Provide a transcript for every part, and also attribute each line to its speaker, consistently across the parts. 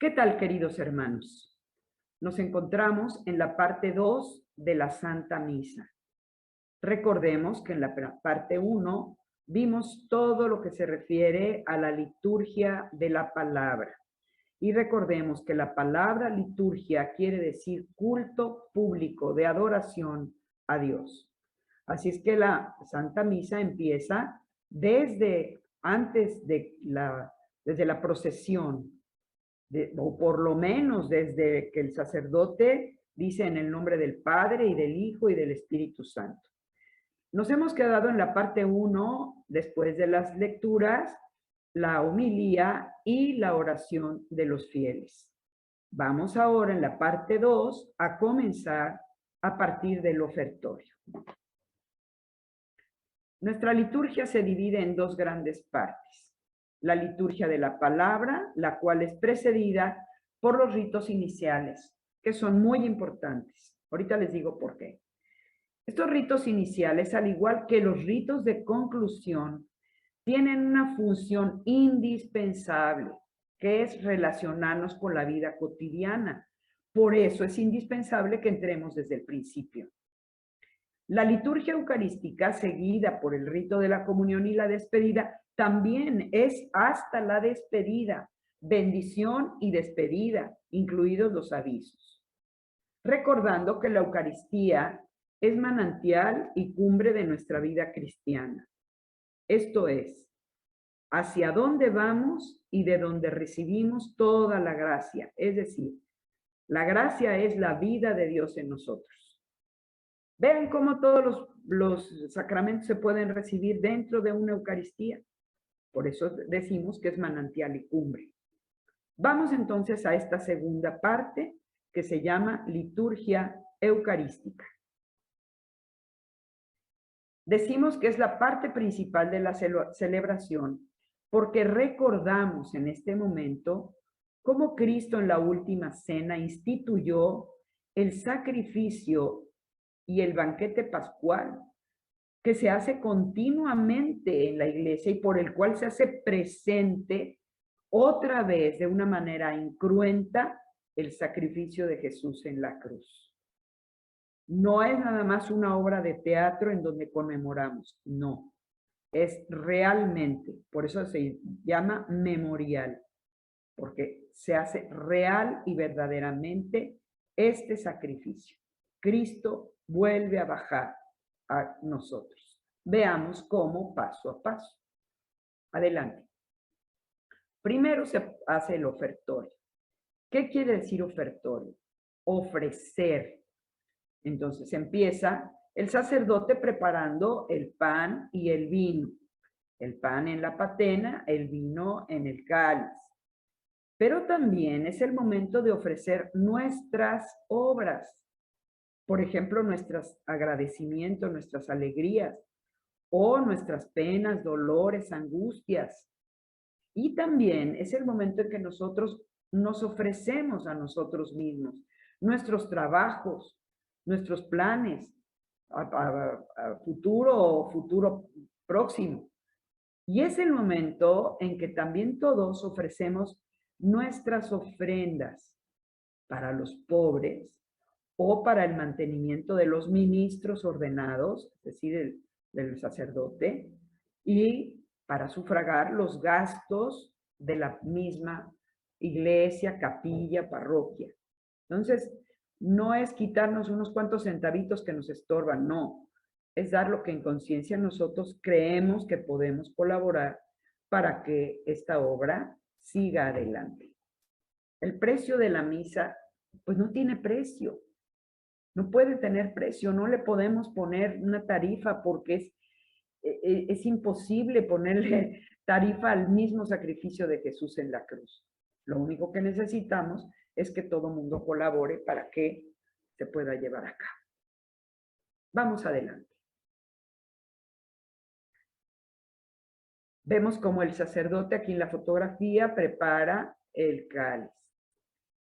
Speaker 1: ¿Qué tal, queridos hermanos? Nos encontramos en la parte 2 de la Santa Misa. Recordemos que en la parte 1 vimos todo lo que se refiere a la liturgia de la palabra. Y recordemos que la palabra liturgia quiere decir culto público de adoración a Dios. Así es que la Santa Misa empieza desde la procesión, o por lo menos desde que el sacerdote dice en el nombre del Padre y del Hijo y del Espíritu Santo. Nos hemos quedado en la parte 1, después de las lecturas, la homilía y la oración de los fieles. Vamos ahora en la parte 2 a comenzar a partir del ofertorio. Nuestra liturgia se divide en dos grandes partes. La liturgia de la palabra, la cual es precedida por los ritos iniciales, que son muy importantes. Ahorita les digo por qué. Estos ritos iniciales, al igual que los ritos de conclusión, tienen una función indispensable, que es relacionarnos con la vida cotidiana. Por eso es indispensable que entremos desde el principio. La liturgia eucarística, seguida por el rito de la comunión y la despedida, también es hasta la despedida, bendición y despedida, incluidos los avisos. Recordando que la Eucaristía es manantial y cumbre de nuestra vida cristiana. Esto es, hacia dónde vamos y de dónde recibimos toda la gracia. Es decir, la gracia es la vida de Dios en nosotros. Vean cómo todos los sacramentos se pueden recibir dentro de una Eucaristía. Por eso decimos que es manantial y cumbre. Vamos entonces a esta segunda parte que se llama liturgia eucarística. Decimos que es la parte principal de la celebración porque recordamos en este momento cómo Cristo en la última cena instituyó el sacrificio y el banquete pascual que se hace continuamente en la iglesia y por el cual se hace presente otra vez de una manera incruenta el sacrificio de Jesús en la cruz. No es nada más una obra de teatro en donde conmemoramos, no. Es realmente, por eso se llama memorial, porque se hace real y verdaderamente este sacrificio. Cristo vuelve a bajar a nosotros. Veamos cómo paso a paso. Adelante. Primero se hace el ofertorio. ¿Qué quiere decir ofertorio? Ofrecer. Entonces empieza el sacerdote preparando el pan y el vino. El pan en la patena, el vino en el cáliz. Pero también es el momento de ofrecer nuestras obras. Por ejemplo, nuestros agradecimientos, nuestras alegrías, o nuestras penas, dolores, angustias. Y también es el momento en que nosotros nos ofrecemos a nosotros mismos, nuestros trabajos, nuestros planes a futuro o futuro próximo. Y es el momento en que también todos ofrecemos nuestras ofrendas para los pobres o para el mantenimiento de los ministros ordenados, es decir, del sacerdote, y para sufragar los gastos de la misma iglesia, capilla, parroquia. Entonces, no es quitarnos unos cuantos centavitos que nos estorban, no. Es dar lo que en conciencia nosotros creemos que podemos colaborar para que esta obra siga adelante. El precio de la misa, pues no tiene precio. No puede tener precio, no le podemos poner una tarifa porque es imposible ponerle tarifa al mismo sacrificio de Jesús en la cruz. Lo único que necesitamos es que todo mundo colabore para que se pueda llevar a cabo. Vamos adelante. Vemos como el sacerdote aquí en la fotografía prepara el cáliz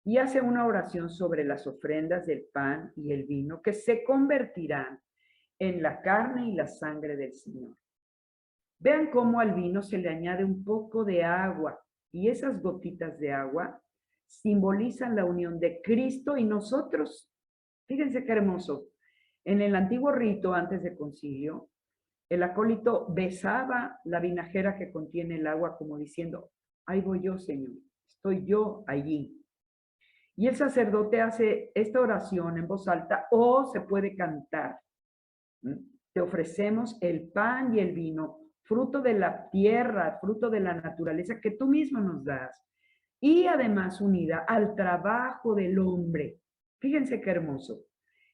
Speaker 1: y hace una oración sobre las ofrendas del pan y el vino que se convertirán en la carne y la sangre del Señor. Vean cómo al vino se le añade un poco de agua y esas gotitas de agua simbolizan la unión de Cristo y nosotros. Fíjense qué hermoso. En el antiguo rito, antes del concilio, el acólito besaba la vinajera que contiene el agua como diciendo, ahí voy yo, Señor, estoy yo allí. Y el sacerdote hace esta oración en voz alta o se puede cantar. Te ofrecemos el pan y el vino, fruto de la tierra, fruto de la naturaleza que tú mismo nos das. Y además unida al trabajo del hombre. Fíjense qué hermoso.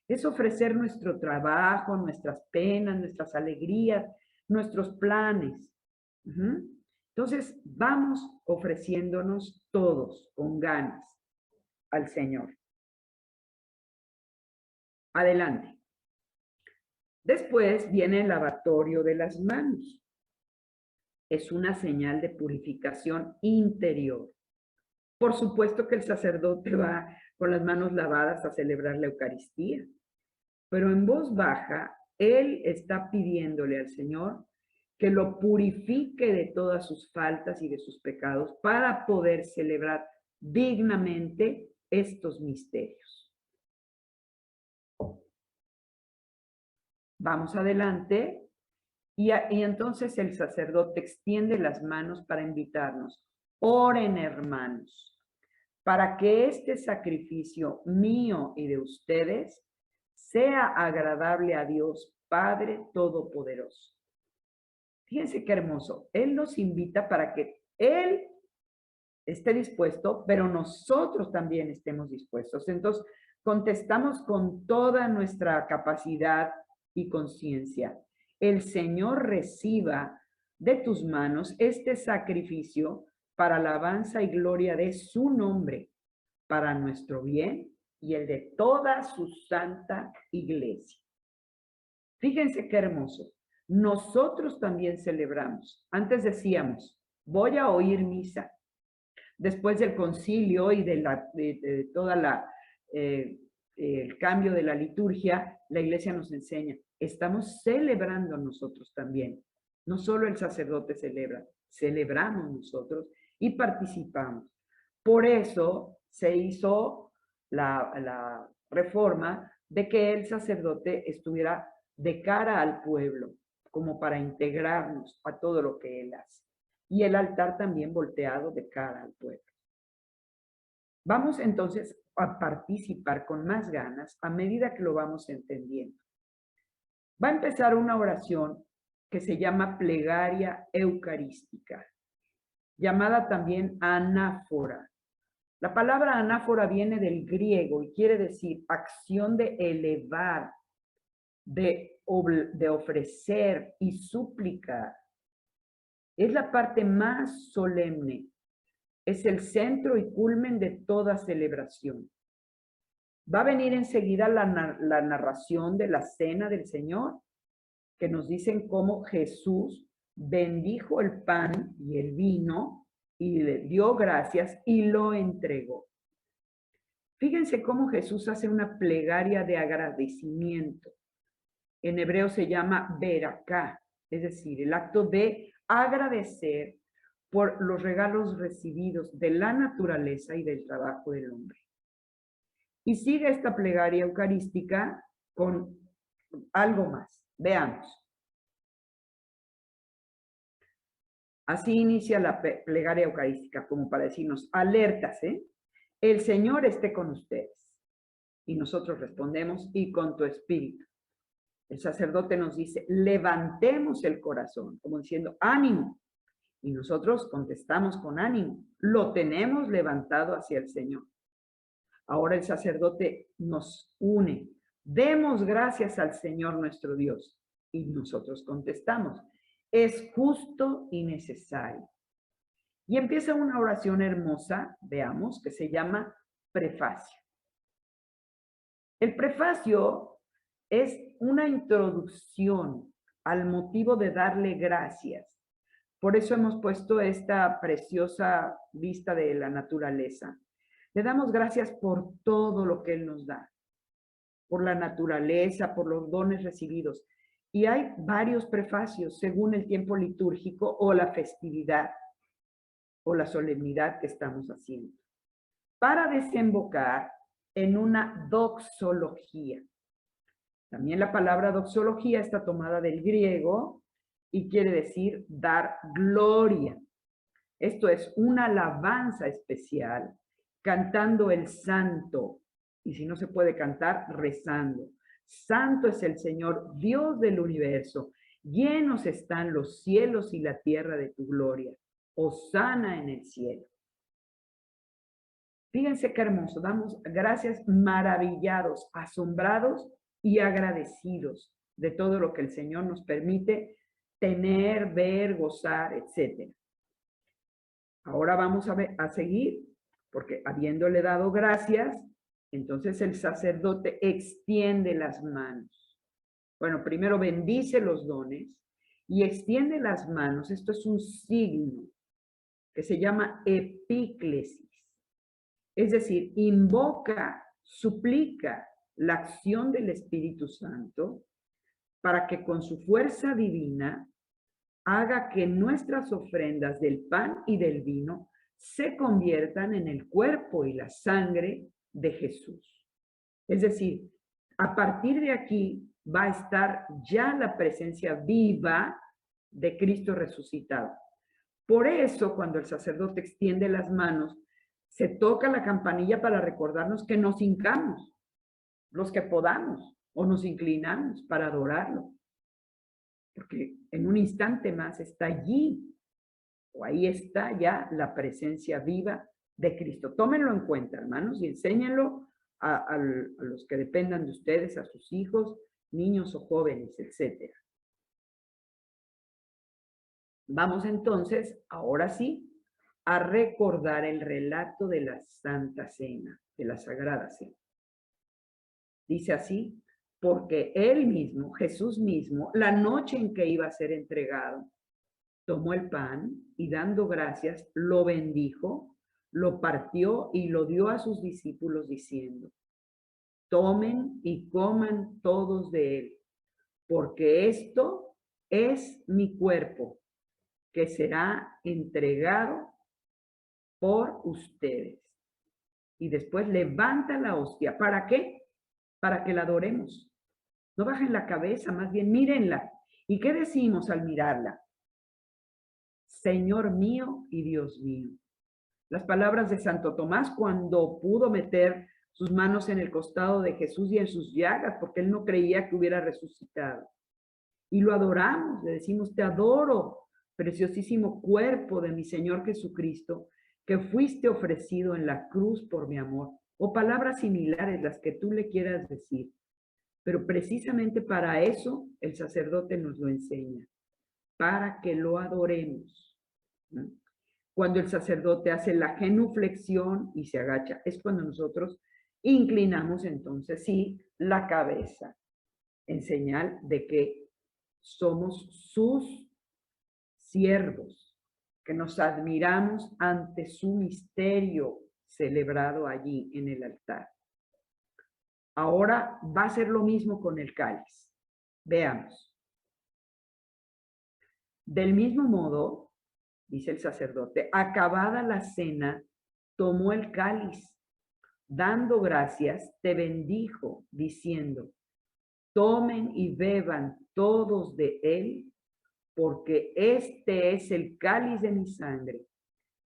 Speaker 1: Es ofrecer nuestro trabajo, nuestras penas, nuestras alegrías, nuestros planes. Entonces, vamos ofreciéndonos todos con ganas al Señor. Adelante. Después viene el lavatorio de las manos. Es una señal de purificación interior. Por supuesto que el sacerdote va con las manos lavadas a celebrar la Eucaristía, pero en voz baja, él está pidiéndole al Señor que lo purifique de todas sus faltas y de sus pecados para poder celebrar dignamente estos misterios. Vamos adelante. Y entonces el sacerdote extiende las manos para invitarnos. Oren, hermanos, para que este sacrificio mío y de ustedes sea agradable a Dios Padre Todopoderoso. Fíjense qué hermoso. Él nos invita para que Él esté dispuesto, pero nosotros también estemos dispuestos. Entonces, contestamos con toda nuestra capacidad y conciencia. El Señor reciba de tus manos este sacrificio para alabanza y gloria de su nombre, para nuestro bien y el de toda su santa iglesia. Fíjense qué hermoso. Nosotros también celebramos. Antes decíamos, voy a oír misa. Después del concilio y de toda el cambio de la liturgia, la iglesia nos enseña, estamos celebrando nosotros también. No solo el sacerdote celebra, celebramos nosotros y participamos. Por eso se hizo la reforma de que el sacerdote estuviera de cara al pueblo, como para integrarnos a todo lo que él hace. Y el altar también volteado de cara al pueblo. Vamos entonces a participar con más ganas a medida que lo vamos entendiendo. Va a empezar una oración que se llama plegaria eucarística, llamada también anáfora. La palabra anáfora viene del griego y quiere decir acción de elevar, de ofrecer y suplicar. Es la parte más solemne. Es el centro y culmen de toda celebración. Va a venir enseguida la narración de la cena del Señor, que nos dicen cómo Jesús bendijo el pan y el vino y le dio gracias y lo entregó. Fíjense cómo Jesús hace una plegaria de agradecimiento. En hebreo se llama beraká, es decir, el acto de agradecer por los regalos recibidos de la naturaleza y del trabajo del hombre. Y sigue esta plegaria eucarística con algo más. Veamos. Así inicia la plegaria eucarística, como para decirnos, alertas, el Señor esté con ustedes. Y nosotros respondemos, y con tu espíritu. El sacerdote nos dice, levantemos el corazón, como diciendo, ánimo. Y nosotros contestamos con ánimo, lo tenemos levantado hacia el Señor. Ahora el sacerdote nos une, demos gracias al Señor nuestro Dios. Y nosotros contestamos, es justo y necesario. Y empieza una oración hermosa, veamos, que se llama prefacio. El prefacio es una introducción al motivo de darle gracias. Por eso hemos puesto esta preciosa vista de la naturaleza. Le damos gracias por todo lo que Él nos da, por la naturaleza, por los dones recibidos. Y hay varios prefacios según el tiempo litúrgico o la festividad o la solemnidad que estamos haciendo. para desembocar en una doxología. También la palabra doxología está tomada del griego y quiere decir dar gloria. Esto es una alabanza especial, cantando el santo. Y si no se puede cantar, rezando. Santo es el Señor, Dios del universo. Llenos están los cielos y la tierra de tu gloria. Hosana en el cielo. Fíjense qué hermoso. Damos gracias maravillados, asombrados y agradecidos de todo lo que el Señor nos permite tener, ver, gozar, etc. Ahora vamos a seguir, porque habiéndole dado gracias, entonces el sacerdote extiende las manos. Bueno, primero bendice los dones y extiende las manos. Esto es un signo que se llama epíclesis. Es decir, invoca, suplica la acción del Espíritu Santo para que con su fuerza divina haga que nuestras ofrendas del pan y del vino se conviertan en el cuerpo y la sangre de Jesús. Es decir, a partir de aquí va a estar ya la presencia viva de Cristo resucitado. Por eso, cuando el sacerdote extiende las manos, se toca la campanilla para recordarnos que nos hincamos, los que podamos, o nos inclinamos para adorarlo. Porque en un instante más está allí, o ahí está ya la presencia viva de Cristo. Tómenlo en cuenta, hermanos, y enséñenlo a los que dependan de ustedes, a sus hijos, niños o jóvenes, etc. Vamos entonces, ahora sí, a recordar el relato de la Santa Cena, de la Sagrada Cena. Dice así: porque él mismo, Jesús mismo, la noche en que iba a ser entregado, tomó el pan y dando gracias, lo bendijo, lo partió y lo dio a sus discípulos diciendo: tomen y coman todos de él, porque esto es mi cuerpo, que será entregado por ustedes. Y después levanta la hostia. ¿Para qué? Para que la adoremos. No bajen la cabeza, más bien mírenla. ¿Y qué decimos al mirarla? Señor mío y Dios mío. Las palabras de Santo Tomás cuando pudo meter sus manos en el costado de Jesús y en sus llagas, porque él no creía que hubiera resucitado. Y lo adoramos, le decimos: te adoro, preciosísimo cuerpo de mi Señor Jesucristo, que fuiste ofrecido en la cruz por mi amor. O palabras similares, las que tú le quieras decir. Pero precisamente para eso el sacerdote nos lo enseña, para que lo adoremos. ¿No? Cuando el sacerdote hace la genuflexión y se agacha, es cuando nosotros inclinamos entonces sí la cabeza, en señal de que somos sus siervos, que nos admiramos ante su misterio celebrado allí en el altar. Ahora va a ser lo mismo con el cáliz. Veamos. Del mismo modo, dice el sacerdote, acabada la cena, tomó el cáliz, dando gracias, te bendijo, diciendo: tomen y beban todos de él, porque este es el cáliz de mi sangre,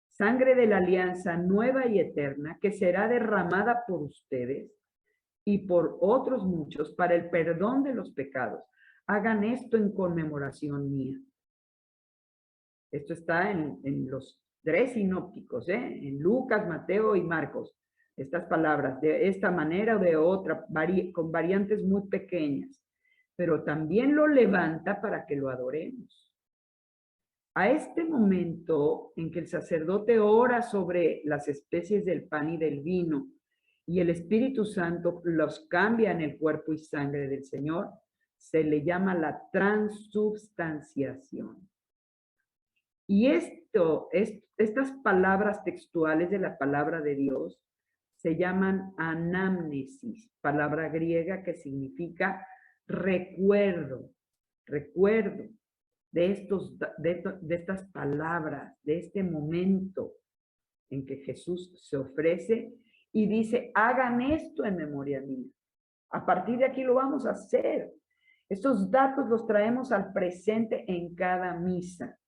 Speaker 1: sangre de la alianza nueva y eterna, que será derramada por ustedes y por otros muchos para el perdón de los pecados. Hagan esto en conmemoración mía. Esto está en los 3 sinópticos, en Lucas, Mateo y Marcos. Estas palabras, de esta manera o de otra, con variantes muy pequeñas, pero también lo levanta para que lo adoremos. A este momento en que el sacerdote ora sobre las especies del pan y del vino, y el Espíritu Santo los cambia en el cuerpo y sangre del Señor, se le llama la transubstanciación. Y estas palabras textuales de la palabra de Dios se llaman anamnesis, palabra griega que significa recuerdo, recuerdo de estas palabras, de este momento en que Jesús se ofrece y dice, hagan esto en memoria mía. A partir de aquí lo vamos a hacer. Estos datos los traemos al presente en cada misa.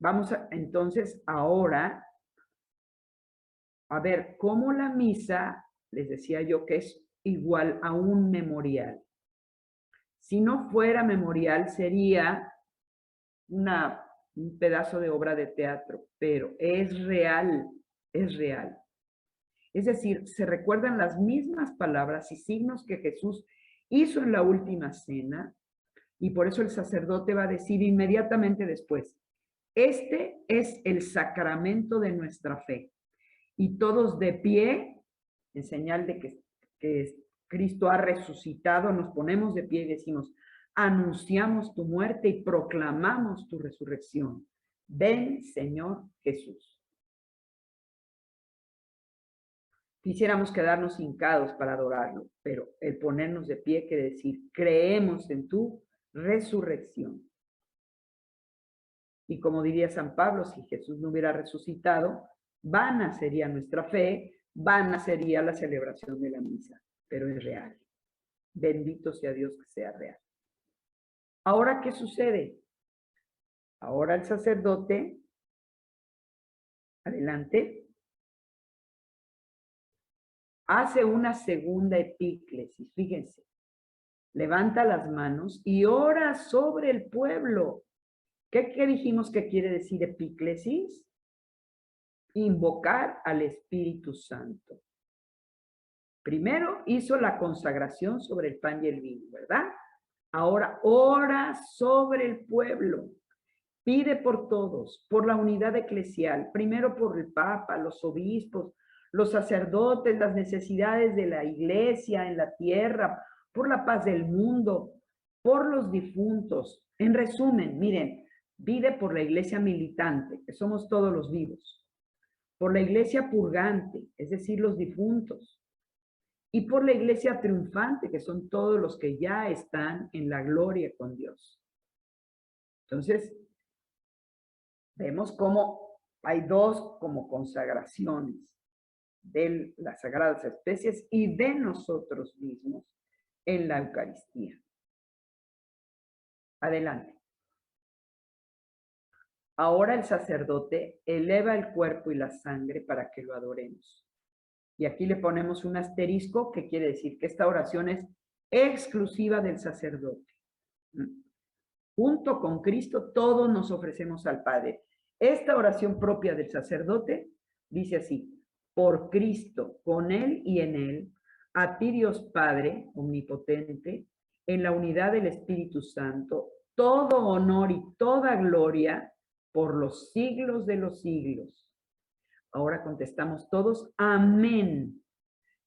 Speaker 1: Vamos entonces ahora a ver cómo la misa, les decía yo que es igual a un memorial. Si no fuera memorial sería un pedazo de obra de teatro, pero es real, es real. Es decir, se recuerdan las mismas palabras y signos que Jesús hizo en la última cena, y por eso el sacerdote va a decir inmediatamente después, este es el sacramento de nuestra fe. Y todos de pie, en señal de que Cristo ha resucitado, nos ponemos de pie y decimos, anunciamos tu muerte y proclamamos tu resurrección. Ven, Señor Jesús. Quisiéramos quedarnos hincados para adorarlo, pero el ponernos de pie quiere decir, creemos en tu resurrección. Y como diría San Pablo, si Jesús no hubiera resucitado, vana sería nuestra fe, vana sería la celebración de la misa, pero es real. Bendito sea Dios que sea real. Ahora, ¿qué sucede? Ahora el sacerdote, adelante, hace una segunda epíclesis, fíjense, levanta las manos y ora sobre el pueblo. ¿Qué dijimos que quiere decir epíclesis? Invocar al Espíritu Santo. Primero hizo la consagración sobre el pan y el vino, ¿verdad? Ahora ora sobre el pueblo. Pide por todos, por la unidad eclesial, primero por el Papa, los obispos, los sacerdotes, las necesidades de la iglesia en la tierra, por la paz del mundo, por los difuntos. En resumen, miren, pide por la iglesia militante, que somos todos los vivos, por la iglesia purgante, es decir, los difuntos, y por la iglesia triunfante, que son todos los que ya están en la gloria con Dios. Entonces, vemos cómo hay dos como consagraciones de las sagradas especies y de nosotros mismos en la Eucaristía. Adelante. Ahora el sacerdote eleva el cuerpo y la sangre para que lo adoremos. Y aquí le ponemos un asterisco que quiere decir que esta oración es exclusiva del sacerdote. Junto con Cristo todos nos ofrecemos al Padre. Esta oración propia del sacerdote dice así, por Cristo, con Él y en Él, a ti Dios Padre omnipotente, en la unidad del Espíritu Santo, todo honor y toda gloria por los siglos de los siglos. Ahora contestamos todos, amén,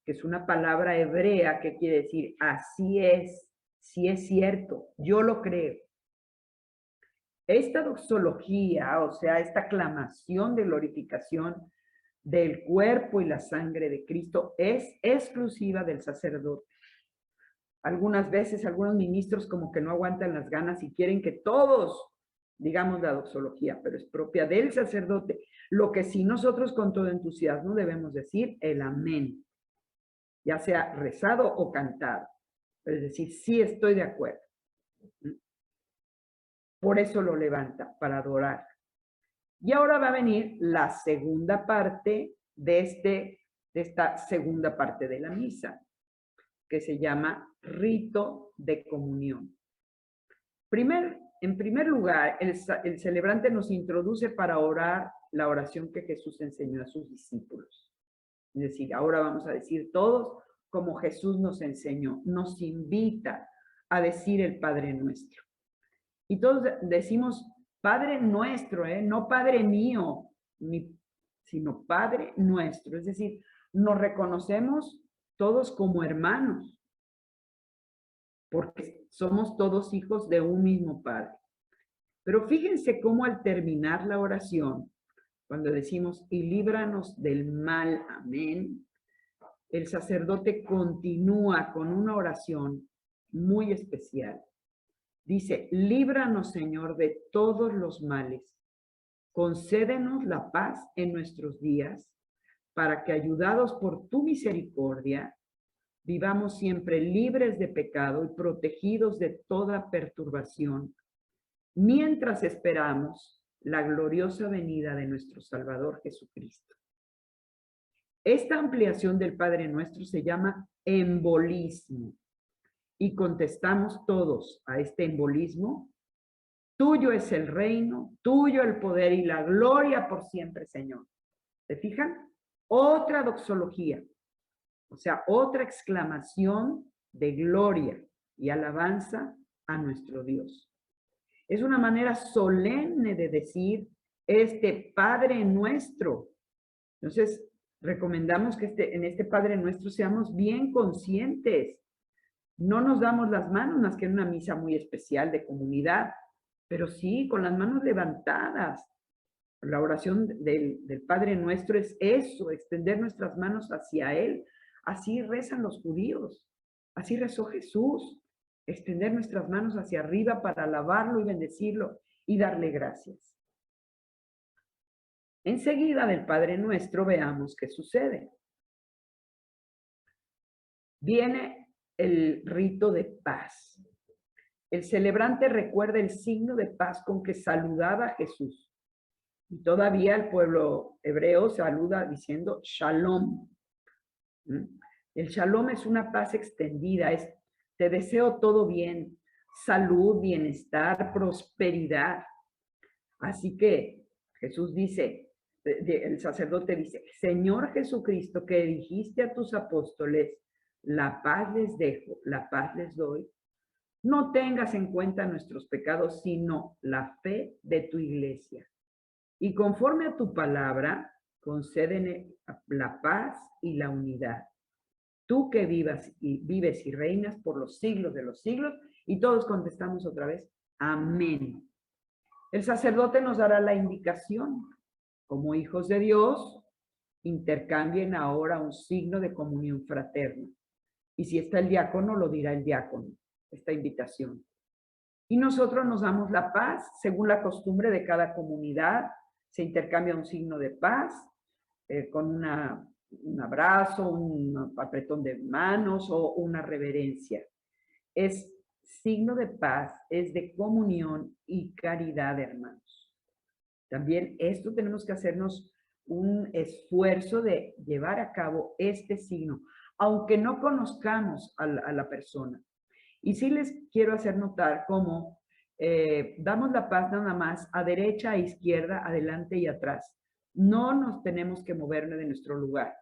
Speaker 1: que es una palabra hebrea que quiere decir, así es, sí es cierto, yo lo creo. Esta doxología, o sea, esta aclamación de glorificación del cuerpo y la sangre de Cristo es exclusiva del sacerdote. Algunas veces, algunos ministros como que no aguantan las ganas y quieren que todos digamos la doxología, pero es propia del sacerdote. Lo que sí nosotros con todo entusiasmo debemos decir el amén, ya sea rezado o cantado. Es decir, sí estoy de acuerdo. Por eso lo levanta, para adorar. Y ahora va a venir la segunda parte de esta segunda parte de la misa, que se llama rito de comunión. En primer lugar, el celebrante nos introduce para orar la oración que Jesús enseñó a sus discípulos. Es decir, ahora vamos a decir todos como Jesús nos enseñó, nos invita a decir el Padre Nuestro. Y todos decimos Padre Nuestro, no Padre mío, sino Padre Nuestro. Es decir, nos reconocemos todos como hermanos, porque somos todos hijos de un mismo Padre. Pero fíjense cómo al terminar la oración, cuando decimos, y líbranos del mal, amén, el sacerdote continúa con una oración muy especial. Dice, líbranos, Señor, de todos los males concédenos la paz en nuestros días, para que, ayudados por tu misericordia, vivamos siempre libres de pecado y protegidos de toda perturbación, mientras esperamos la gloriosa venida de nuestro Salvador Jesucristo. Esta ampliación del Padre Nuestro se llama embolismo, y contestamos todos a este embolismo: tuyo es el reino, tuyo el poder y la gloria por siempre, Señor. ¿Se fijan? Otra doxología, o sea, otra exclamación de gloria y alabanza a nuestro Dios. Es una manera solemne de decir este Padre Nuestro. Entonces, recomendamos que en este Padre Nuestro seamos bien conscientes. No nos damos las manos más que en una misa muy especial de comunidad, pero sí con las manos levantadas. La oración del Padre Nuestro es eso, extender nuestras manos hacia Él. Así rezan los judíos, así rezó Jesús, extender nuestras manos hacia arriba para alabarlo y bendecirlo y darle gracias. Enseguida del Padre Nuestro veamos qué sucede. Viene el rito de paz. El celebrante recuerda el signo de paz con que saludaba a Jesús. Y todavía el pueblo hebreo saluda diciendo Shalom. El Shalom es una paz extendida, es te deseo todo bien, salud, bienestar, prosperidad. Así que Jesús dice, el sacerdote dice: Señor Jesucristo, que dijiste a tus apóstoles, la paz les dejo, la paz les doy, no tengas en cuenta nuestros pecados, sino la fe de tu iglesia. Y conforme a tu palabra, concédeme la paz y la unidad. Tú que vives y reinas por los siglos de los siglos. Y todos contestamos otra vez, amén. El sacerdote nos dará la indicación. Como hijos de Dios, intercambien ahora un signo de comunión fraterna. Y si está el diácono, lo dirá el diácono, esta invitación. Y nosotros nos damos la paz según la costumbre de cada comunidad. Se intercambia un signo de paz con un abrazo, un apretón de manos o una reverencia. Es signo de paz, es de comunión y caridad, hermanos. También esto tenemos que hacernos un esfuerzo de llevar a cabo este signo, aunque no conozcamos a la persona. Y sí les quiero hacer notar cómo damos la paz nada más a derecha, a izquierda, adelante y atrás. No nos tenemos que mover de nuestro lugar.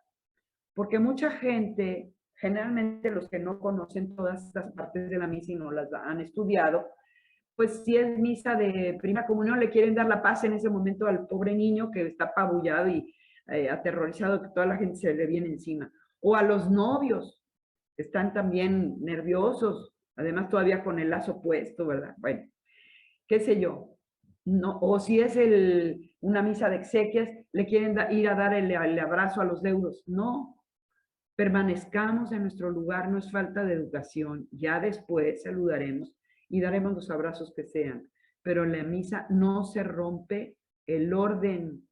Speaker 1: Porque mucha gente, generalmente los que no conocen todas estas partes de la misa y no las han estudiado, pues si es misa de primera comunión, le quieren dar la paz en ese momento al pobre niño que está apabullado y aterrorizado, que toda la gente se le viene encima. O a los novios, que están también nerviosos, además todavía con el lazo puesto, ¿verdad? Bueno, qué sé yo. No, o si es una misa de exequias, le quieren ir a dar el abrazo a los deudos. No, permanezcamos en nuestro lugar, no es falta de educación. Ya después saludaremos y daremos los abrazos que sean. Pero en la misa no se rompe el orden.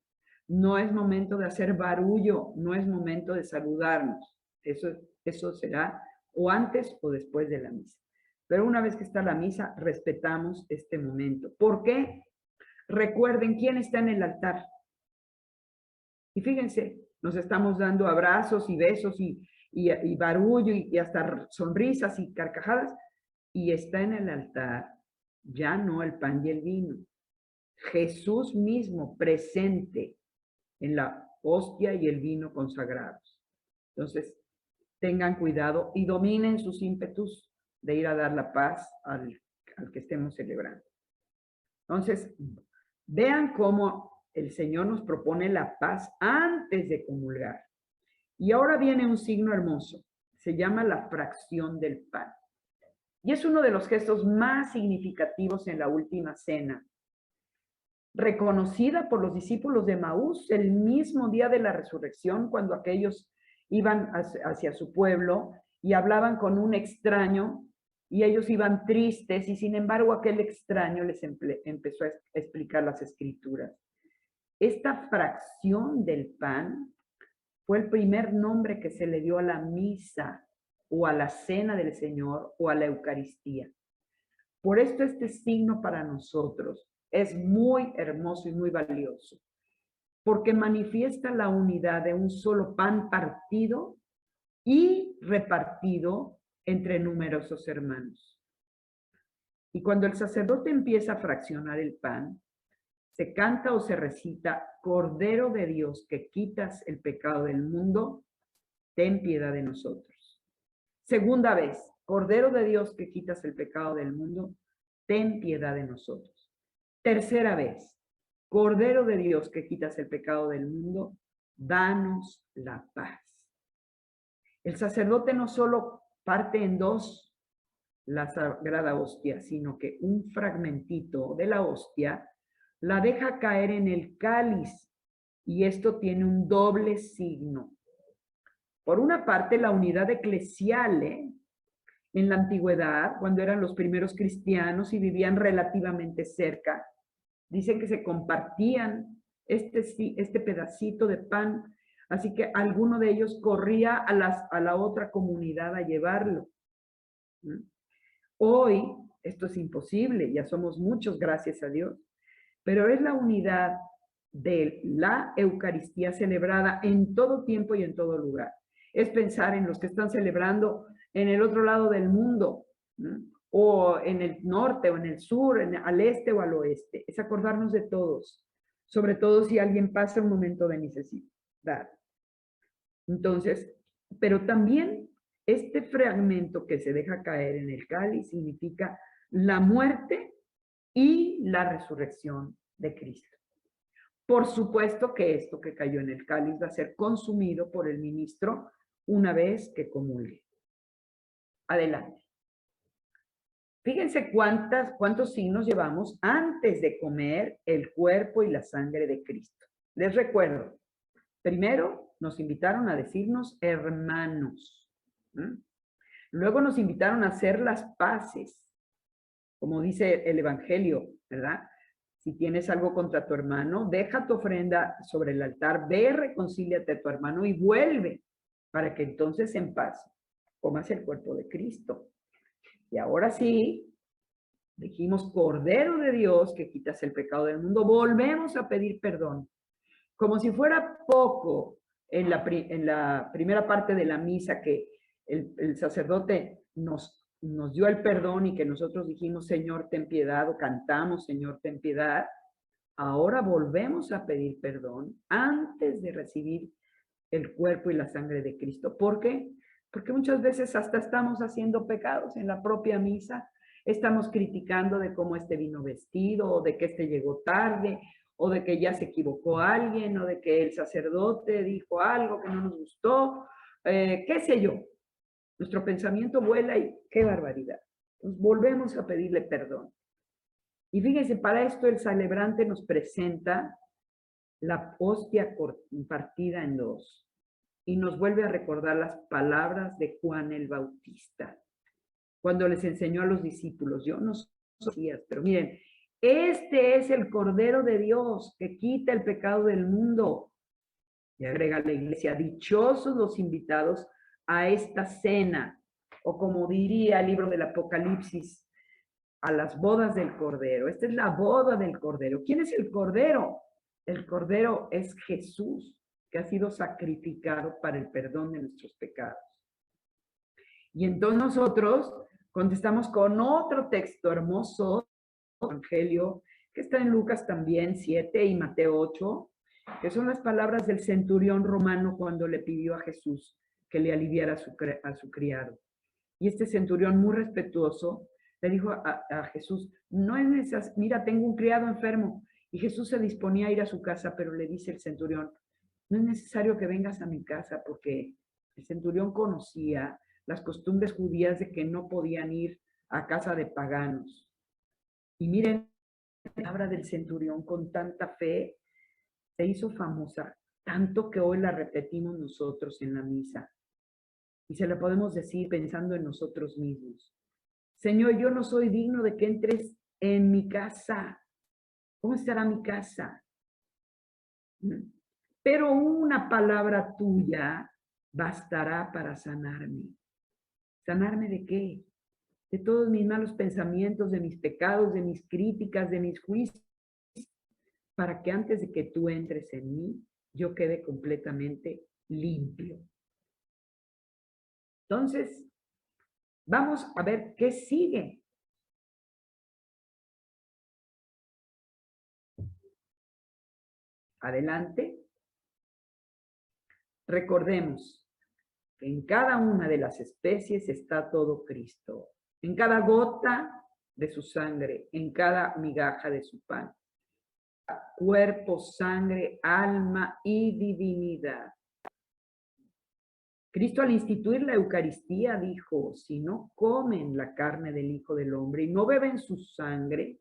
Speaker 1: No es momento de hacer barullo, no es momento de saludarnos. Eso será o antes o después de la misa. Pero una vez que está la misa, respetamos este momento. ¿Por qué? Recuerden quién está en el altar. Y fíjense, nos estamos dando abrazos y besos y barullo y hasta sonrisas y carcajadas. Y está en el altar ya no el pan y el vino. Jesús mismo presente en la hostia y el vino consagrados. Entonces, tengan cuidado y dominen sus ímpetus de ir a dar la paz al que estemos celebrando. Entonces, vean cómo el Señor nos propone la paz antes de comulgar. Y ahora viene un signo hermoso. Se llama la fracción del pan. Y es uno de los gestos más significativos en la última cena, reconocida por los discípulos de Maús el mismo día de la resurrección, cuando aquellos iban hacia su pueblo y hablaban con un extraño y ellos iban tristes y sin embargo aquel extraño les empezó a explicar las escrituras. Esta fracción del pan fue el primer nombre que se le dio a la misa o a la cena del Señor o a la Eucaristía. Por esto este signo para nosotros es muy hermoso y muy valioso, porque manifiesta la unidad de un solo pan partido y repartido entre numerosos hermanos. Y cuando el sacerdote empieza a fraccionar el pan, se canta o se recita: Cordero de Dios que quitas el pecado del mundo, ten piedad de nosotros. Segunda vez, Cordero de Dios que quitas el pecado del mundo, ten piedad de nosotros. Tercera vez, Cordero de Dios que quitas el pecado del mundo, danos la paz. El sacerdote no solo parte en dos la sagrada hostia, sino que un fragmentito de la hostia la deja caer en el cáliz, y esto tiene un doble signo. Por una parte, la unidad eclesial, en la antigüedad, cuando eran los primeros cristianos y vivían relativamente cerca, dicen que se compartían este pedacito de pan, así que alguno de ellos corría a la otra comunidad a llevarlo. Hoy esto es imposible, ya somos muchos, gracias a Dios, pero es la unidad de la Eucaristía celebrada en todo tiempo y en todo lugar. Es pensar en los que están celebrando en el otro lado del mundo, ¿no? O en el norte o en el sur, al este o al oeste. Es acordarnos de todos, sobre todo si alguien pasa un momento de necesidad. Entonces, pero también este fragmento que se deja caer en el cáliz significa la muerte y la resurrección de Cristo. Por supuesto que esto que cayó en el cáliz va a ser consumido por el ministro una vez que comulgue. Adelante. Fíjense cuántos signos llevamos antes de comer el cuerpo y la sangre de Cristo. Les recuerdo, primero nos invitaron a decirnos hermanos. Luego nos invitaron a hacer las paces, como dice el Evangelio, ¿verdad? Si tienes algo contra tu hermano, deja tu ofrenda sobre el altar, ve, reconcíliate a tu hermano y vuelve, para que entonces en paz comas el cuerpo de Cristo. Y ahora sí, dijimos, Cordero de Dios que quitas el pecado del mundo, volvemos a pedir perdón. Como si fuera poco en la primera parte de la misa que el sacerdote nos dio el perdón y que nosotros dijimos, Señor, ten piedad, o cantamos, Señor, ten piedad. Ahora volvemos a pedir perdón antes de recibir el cuerpo y la sangre de Cristo. ¿Por qué? Porque muchas veces hasta estamos haciendo pecados en la propia misa. Estamos criticando de cómo este vino vestido, o de que este llegó tarde, o de que ya se equivocó alguien, o de que el sacerdote dijo algo que no nos gustó, qué sé yo. Nuestro pensamiento vuela y qué barbaridad. Entonces volvemos a pedirle perdón. Y fíjense, para esto el celebrante nos presenta la hostia partida en dos y nos vuelve a recordar las palabras de Juan el Bautista, cuando les enseñó a los discípulos, yo no soy, pero miren, este es el Cordero de Dios que quita el pecado del mundo. Y agrega la iglesia, dichosos los invitados a esta cena, o como diría el libro del Apocalipsis, a las bodas del Cordero. Esta es la boda del Cordero. ¿Quién es el Cordero? El Cordero es Jesús, que ha sido sacrificado para el perdón de nuestros pecados. Y entonces nosotros contestamos con otro texto hermoso, Evangelio, que está en Lucas también 7 y Mateo 8, que son las palabras del centurión romano cuando le pidió a Jesús que le aliviara a su criado. Y este centurión muy respetuoso le dijo a Jesús, no es necesario, mira, tengo un criado enfermo. Y Jesús se disponía a ir a su casa, pero le dice el centurión, no es necesario que vengas a mi casa, porque el centurión conocía las costumbres judías de que no podían ir a casa de paganos. Y miren, la palabra del centurión con tanta fe se hizo famosa, tanto que hoy la repetimos nosotros en la misa. Y se la podemos decir pensando en nosotros mismos. Señor, yo no soy digno de que entres en mi casa. ¿Cómo estará mi casa? Pero una palabra tuya bastará para sanarme. ¿Sanarme de qué? De todos mis malos pensamientos, de mis pecados, de mis críticas, de mis juicios, para que antes de que tú entres en mí, yo quede completamente limpio. Entonces, vamos a ver qué sigue. Adelante. Recordemos que en cada una de las especies está todo Cristo. En cada gota de su sangre, en cada migaja de su pan. Cuerpo, sangre, alma y divinidad. Cristo al instituir la Eucaristía dijo, si no comen la carne del Hijo del Hombre y no beben su sangre,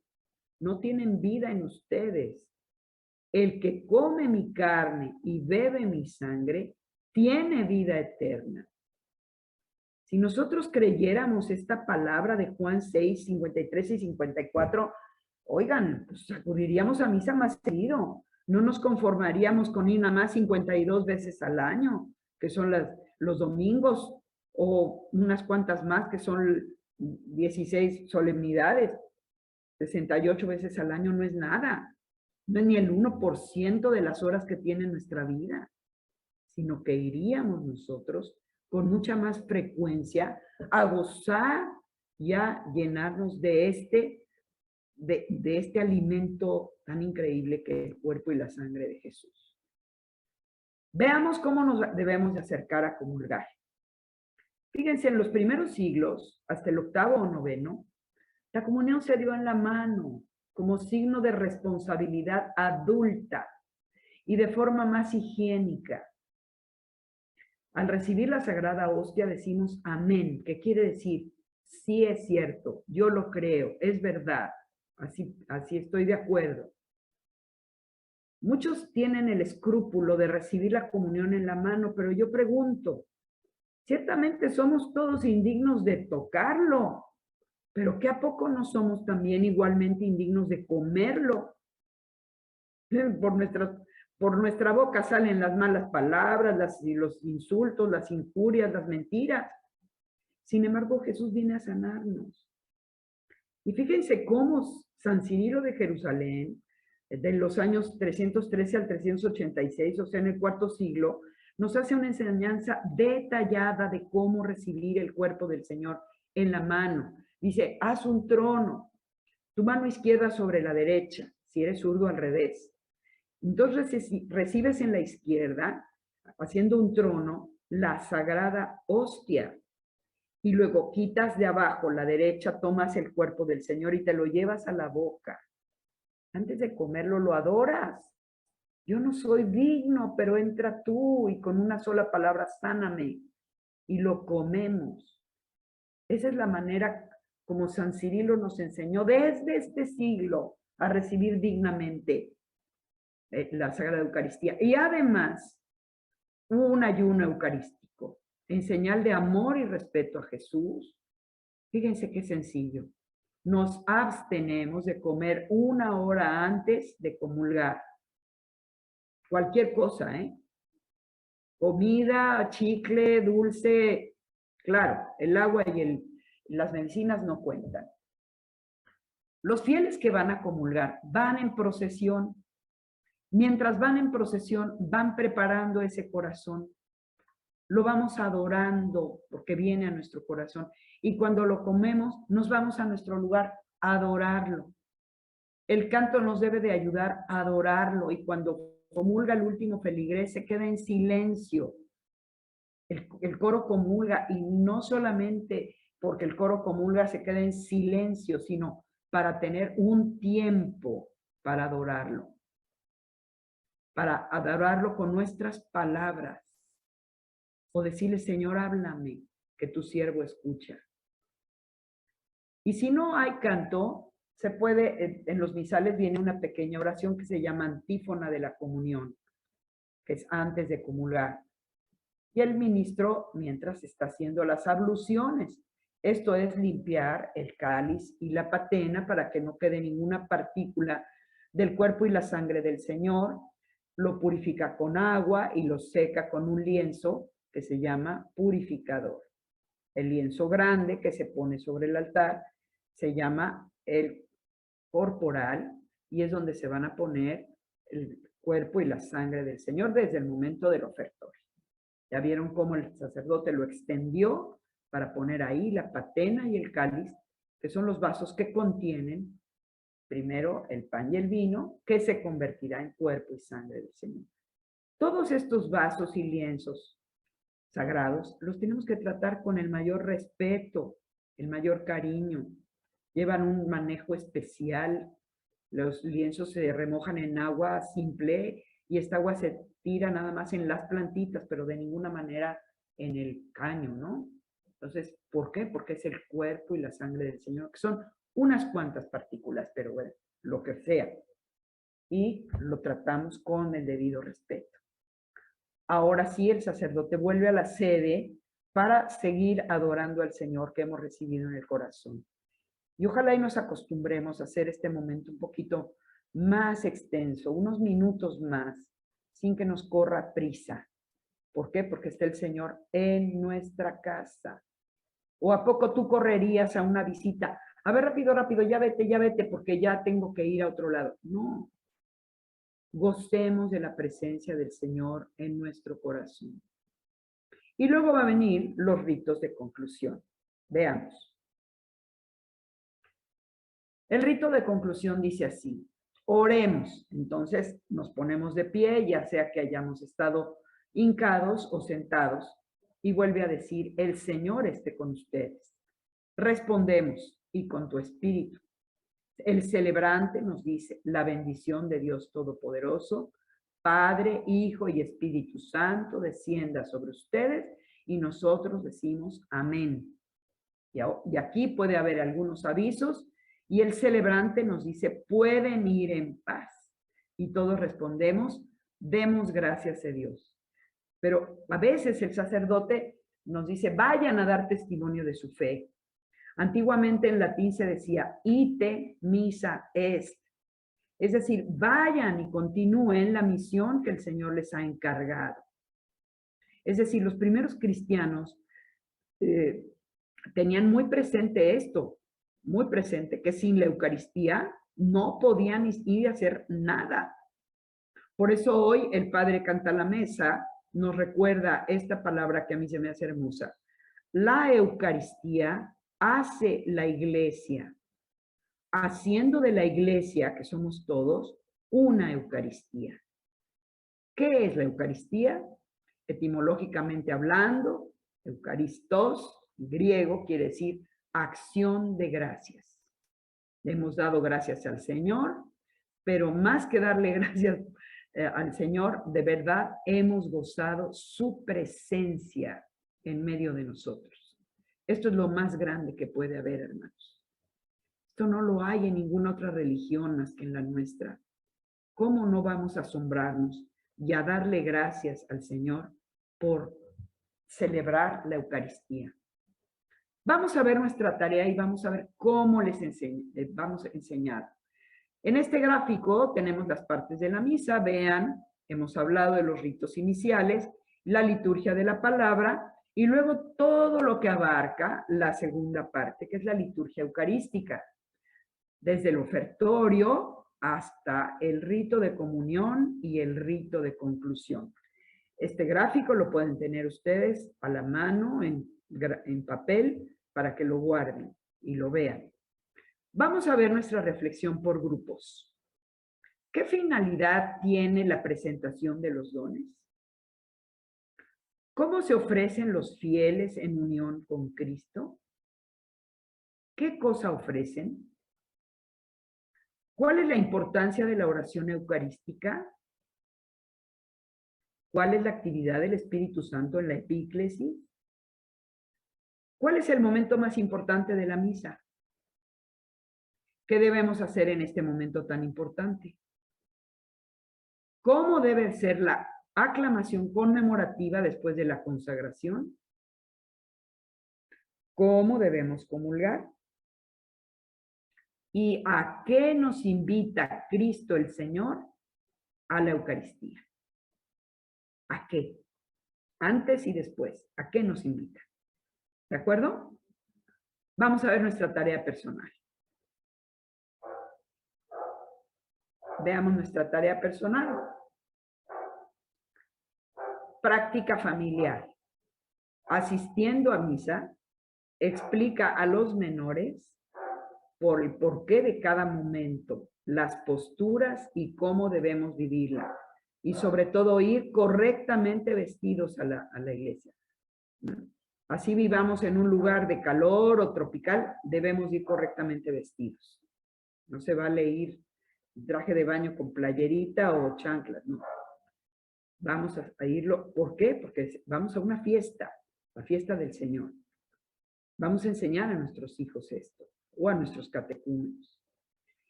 Speaker 1: no tienen vida en ustedes. El que come mi carne y bebe mi sangre, tiene vida eterna. Si nosotros creyéramos esta palabra de Juan 6, 53 y 54, oigan, pues acudiríamos a misa más seguido. No nos conformaríamos con ir nada más 52 veces al año, que son los domingos, o unas cuantas más, que son 16 solemnidades. 68 veces al año no es nada. No es ni el 1% de las horas que tiene nuestra vida, sino que iríamos nosotros con mucha más frecuencia a gozar y a llenarnos de este alimento tan increíble que es el cuerpo y la sangre de Jesús. Veamos cómo nos debemos de acercar a comulgar. Fíjense, en los primeros siglos, hasta el 8º o 9º, la comunión se dio en la mano como signo de responsabilidad adulta y de forma más higiénica. Al recibir la Sagrada Hostia decimos amén, que quiere decir, sí es cierto, yo lo creo, es verdad, así estoy de acuerdo. Muchos tienen el escrúpulo de recibir la comunión en la mano, pero yo pregunto, ciertamente somos todos indignos de tocarlo, pero ¿qué a poco no somos también igualmente indignos de comerlo? Por nuestra boca salen las malas palabras, los insultos, las injurias, las mentiras. Sin embargo, Jesús viene a sanarnos. Y fíjense cómo San Cirilo de Jerusalén, de los años 313 al 386, o sea, en el 4º siglo, nos hace una enseñanza detallada de cómo recibir el cuerpo del Señor en la mano. Dice, haz un trono, tu mano izquierda sobre la derecha, si eres zurdo al revés. Entonces recibes en la izquierda, haciendo un trono, la sagrada hostia. Y luego quitas de abajo, la derecha, tomas el cuerpo del Señor y te lo llevas a la boca. Antes de comerlo, lo adoras. Yo no soy digno, pero entra tú y con una sola palabra sáname. Y lo comemos. Esa es la manera como San Cirilo nos enseñó desde este siglo a recibir dignamente la Sagrada Eucaristía. Y además, un ayuno eucarístico en señal de amor y respeto a Jesús. Fíjense qué sencillo. Nos abstenemos de comer 1 hora antes de comulgar. Cualquier cosa, ¿eh? Comida, chicle, dulce. Claro, el agua y las medicinas no cuentan. Los fieles que van a comulgar van en procesión. Mientras van en procesión, van preparando ese corazón. Lo vamos adorando porque viene a nuestro corazón. Y cuando lo comemos, nos vamos a nuestro lugar a adorarlo. El canto nos debe de ayudar a adorarlo. Y cuando comulga el último feligrés, se queda en silencio. El coro comulga, y no solamente porque el coro comulga se queda en silencio, sino para tener un tiempo para adorarlo. Para adorarlo con nuestras palabras. O decirle, Señor, háblame, que tu siervo escucha. Y si no hay canto, se puede, en los misales viene una pequeña oración que se llama antífona de la comunión, que es antes de comulgar. Y el ministro, mientras está haciendo las abluciones, esto es limpiar el cáliz y la patena para que no quede ninguna partícula del cuerpo y la sangre del Señor. lo purifica con agua y lo seca con un lienzo que se llama purificador. El lienzo grande que se pone sobre el altar se llama el corporal y es donde se van a poner el cuerpo y la sangre del Señor desde el momento del ofertorio. Ya vieron cómo el sacerdote lo extendió para poner ahí la patena y el cáliz, que son los vasos que contienen primero el pan y el vino, que se convertirá en cuerpo y sangre del Señor. Todos estos vasos y lienzos sagrados los tenemos que tratar con el mayor respeto, el mayor cariño. Llevan un manejo especial. Los lienzos se remojan en agua simple y esta agua se tira nada más en las plantitas, pero de ninguna manera en el caño, ¿no? Entonces, ¿por qué? Porque es el cuerpo y la sangre del Señor, que son unas cuantas partículas, pero bueno, lo que sea. Y lo tratamos con el debido respeto. Ahora sí, el sacerdote vuelve a la sede para seguir adorando al Señor que hemos recibido en el corazón. Y ojalá y nos acostumbremos a hacer este momento un poquito más extenso, unos minutos más, sin que nos corra prisa. ¿Por qué? Porque está el Señor en nuestra casa. ¿O a poco tú correrías a una visita? A ver, rápido, rápido, ya vete, porque ya tengo que ir a otro lado. No. Gocemos de la presencia del Señor en nuestro corazón. Y luego va a venir los ritos de conclusión. Veamos. El rito de conclusión dice así: oremos. Entonces nos ponemos de pie, ya sea que hayamos estado hincados o sentados, y vuelve a decir: el Señor esté con ustedes. Respondemos: y con tu espíritu. El celebrante nos dice: la bendición de Dios Todopoderoso, Padre, Hijo y Espíritu Santo, descienda sobre ustedes, y nosotros decimos amén. Y aquí puede haber algunos avisos, y el celebrante nos dice: pueden ir en paz. Y todos respondemos: demos gracias a Dios. Pero a veces el sacerdote nos dice: vayan a dar testimonio de su fe. Antiguamente en latín se decía: ite missa est. Es decir, vayan y continúen la misión que el Señor les ha encargado. Es decir, los primeros cristianos tenían muy presente esto, muy presente, que sin la Eucaristía no podían ir a hacer nada. Por eso hoy el Padre Cantalamessa nos recuerda esta palabra que a mí se me hace hermosa. La Eucaristía hace la iglesia, haciendo de la iglesia, que somos todos, una Eucaristía. ¿Qué es la Eucaristía? Etimológicamente hablando, Eucaristos, griego, quiere decir acción de gracias. Le hemos dado gracias al Señor, pero más que darle gracias al Señor, de verdad hemos gozado su presencia en medio de nosotros. Esto es lo más grande que puede haber, hermanos. Esto no lo hay en ninguna otra religión más que en la nuestra. ¿Cómo no vamos a asombrarnos y a darle gracias al Señor por celebrar la Eucaristía? Vamos a ver nuestra tarea y vamos a ver cómo les vamos a enseñar. En este gráfico tenemos las partes de la misa. Vean, hemos hablado de los ritos iniciales, la liturgia de la palabra y luego todo lo que abarca la segunda parte, que es la liturgia eucarística. Desde el ofertorio hasta el rito de comunión y el rito de conclusión. Este gráfico lo pueden tener ustedes a la mano en papel para que lo guarden y lo vean. Vamos a ver nuestra reflexión por grupos. ¿Qué finalidad tiene la presentación de los dones? ¿Cómo se ofrecen los fieles en unión con Cristo? ¿Qué cosa ofrecen? ¿Cuál es la importancia de la oración eucarística? ¿Cuál es la actividad del Espíritu Santo en la epíclesis? ¿Cuál es el momento más importante de la misa? ¿Qué debemos hacer en este momento tan importante? ¿Cómo debe ser la aclamación conmemorativa después de la consagración? ¿Cómo debemos comulgar? ¿Y a qué nos invita Cristo el Señor a la Eucaristía. ¿A qué? Antes y después. ¿A qué nos invita? ¿De acuerdo? Vamos a ver nuestra tarea personal. Veamos nuestra tarea personal. Práctica familiar. Asistiendo a misa, explica a los menores por el porqué de cada momento, las posturas y cómo debemos vivirla. Y sobre todo ir correctamente vestidos a la iglesia. Así vivamos en un lugar de calor o tropical, debemos ir correctamente vestidos. No se vale ir traje de baño con playerita o chanclas, no. Vamos a irlo, ¿por qué? Porque vamos a una fiesta, la fiesta del Señor. Vamos a enseñar a nuestros hijos esto, o a nuestros catecúmenos.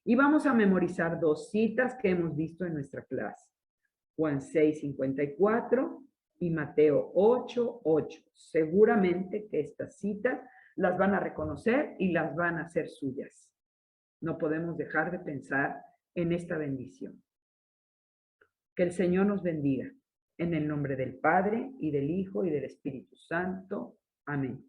Speaker 1: Y vamos a memorizar 2 citas que hemos visto en nuestra clase. Juan 6:54 y Mateo 8:8. Seguramente que estas citas las van a reconocer y las van a hacer suyas. No podemos dejar de pensar en esta bendición. Que el Señor nos bendiga. En el nombre del Padre, y del Hijo, y del Espíritu Santo. Amén.